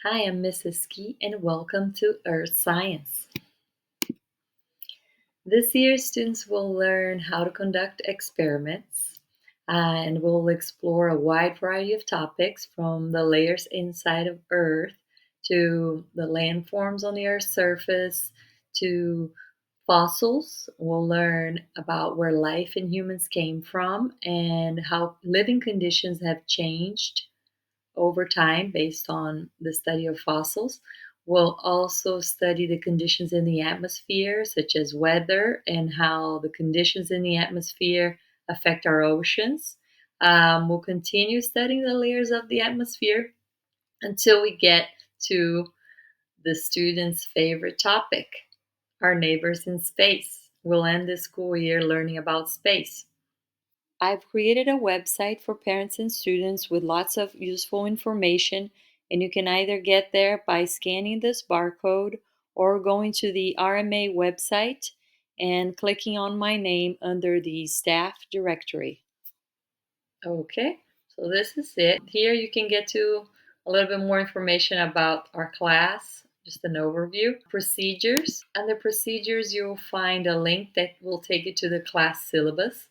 Hi, I'm Mrs. Skey, and welcome to Earth Science. This year, students will learn how to conduct experiments, and we'll explore a wide variety of topics from the layers inside of Earth to the landforms on the Earth's surface to fossils. We'll learn about where life and humans came from and how living conditions have changed over time based on the study of fossils. We'll also study the conditions in the atmosphere, such as weather and how the conditions in the atmosphere affect our oceans. We'll continue studying the layers of the atmosphere until we get to the students' favorite topic, our neighbors in space. We'll end the school year learning about space. I've created a website for parents and students with lots of useful information, and you can either get there by scanning this barcode or going to the RMA website and clicking on my name under the staff directory. Okay, so this is it. Here you can get to a little bit more information about our class, just an overview. Procedures. Under procedures, you'll find a link that will take you to the class syllabus.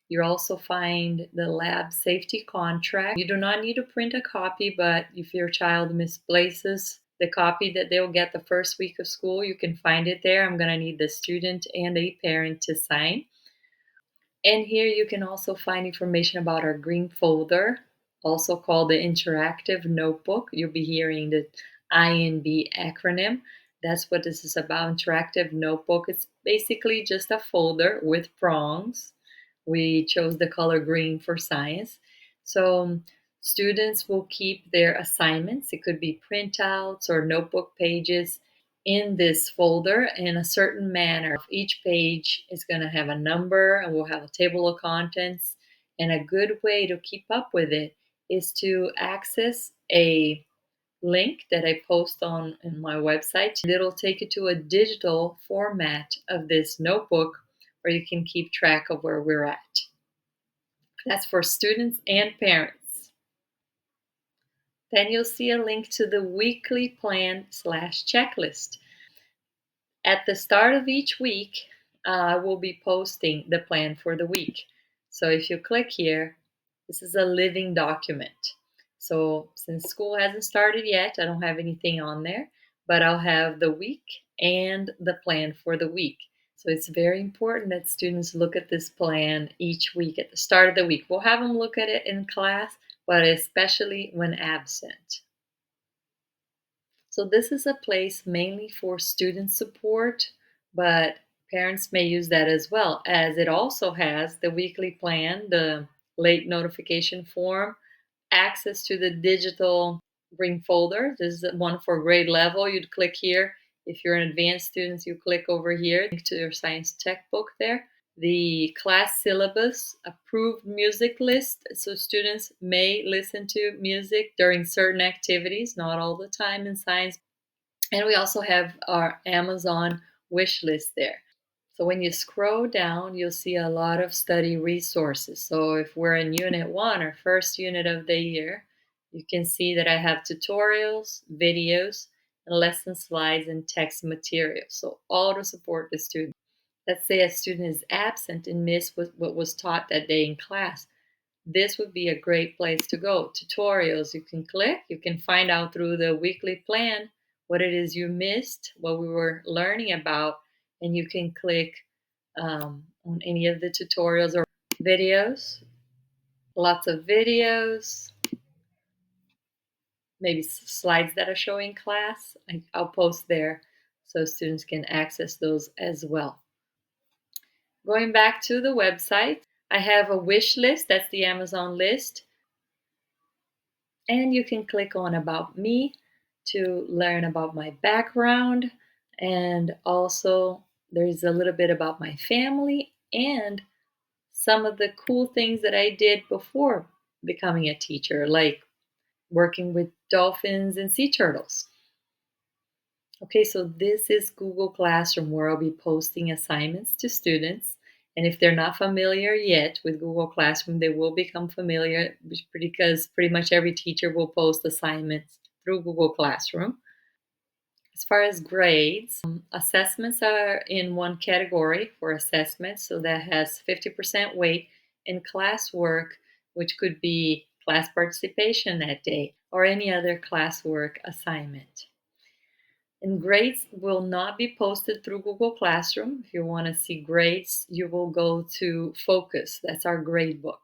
You also find the lab safety contract. You do not need to print a copy, but if your child misplaces the copy that they'll get the first week of school, you can find it there. I'm going to need the student and a parent to sign. And here you can also find information about our green folder, also called the interactive notebook. You'll be hearing the INB acronym. That's what this is about, interactive notebook. It's basically just a folder with prongs. We chose the color green for science. So students will keep their assignments. It could be printouts or notebook pages in this folder in a certain manner. Each page is going to have a number and we'll have a table of contents. And a good way to keep up with it is to access a link that I post on my website. It'll take you to a digital format of this notebook where you can keep track of where we're at. That's for students and parents. Then you'll see a link to the weekly plan/checklist. At the start of each week, I will be posting the plan for the week. So if you click here, this is a living document. So since school hasn't started yet, I don't have anything on there, but I'll have the week and the plan for the week. So it's very important that students look at this plan each week at the start of the week. We'll have them look at it in class, but especially when absent. So this is a place mainly for student support, but parents may use that as well, as it also has the weekly plan, the late notification form, access to the digital green folder. This is one for grade level. You'd click here. If you're an advanced student, you click over here to your science textbook there. The class syllabus, approved music list. So students may listen to music during certain activities, not all the time in science. And we also have our Amazon wish list there. So when you scroll down, you'll see a lot of study resources. So if we're in Unit 1 or first unit of the year, you can see that I have tutorials, videos, and lesson slides and text materials. So all to support the student. Let's say a student is absent and missed what was taught that day in class. This would be a great place to go. Tutorials, you can click, you can find out through the weekly plan what it is you missed, what we were learning about, and you can click on any of the tutorials or videos. Lots of videos, maybe slides that are showing class. I'll post there so students can access those as well. Going back to the website, I have a wish list, that's the Amazon list. And you can click on About Me to learn about my background. And also, there's a little bit about my family and some of the cool things that I did before becoming a teacher, like working with dolphins and sea turtles. Okay, so this is Google Classroom where I'll be posting assignments to students. And if they're not familiar yet with Google Classroom, they will become familiar because pretty much every teacher will post assignments through Google Classroom. As far as grades, assessments are in one category for assessments, so that has 50% weight, and classwork, which could be class participation that day or any other classwork assignment. And grades will not be posted through Google Classroom. If you want to see grades, you will go to Focus. That's our grade book.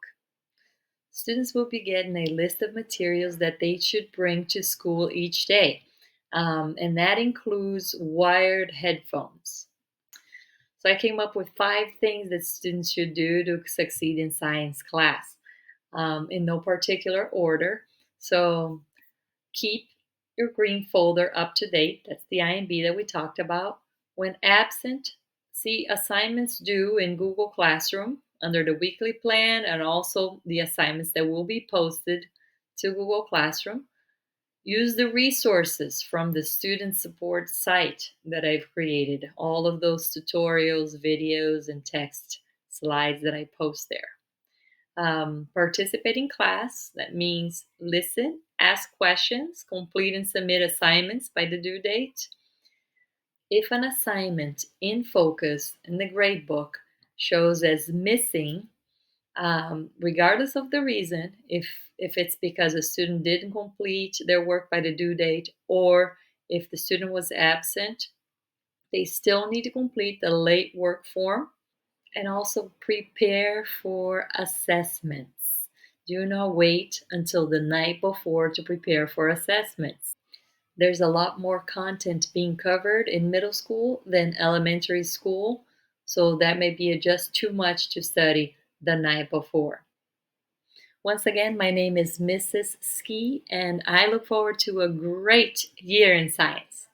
Students will be getting a list of materials that they should bring to school each day, and that includes wired headphones. So I came up with 5 things that students should do to succeed in science class, in no particular order. So keep your green folder up to date. That's the IMB that we talked about. When absent, see assignments due in Google Classroom under the weekly plan and also the assignments that will be posted to Google Classroom. Use the resources from the student support site that I've created, all of those tutorials, videos, and text slides that I post there. Participate in class, that means listen, ask questions, complete and submit assignments by the due date. If an assignment in Focus in the gradebook shows as missing, regardless of the reason, if it's because a student didn't complete their work by the due date or if the student was absent, they still need to complete the late work form and also prepare for assessments. Do not wait until the night before to prepare for assessments. There's a lot more content being covered in middle school than elementary school, so that may be just too much to study the night before. Once again, my name is Mrs. Skey, and I look forward to a great year in science.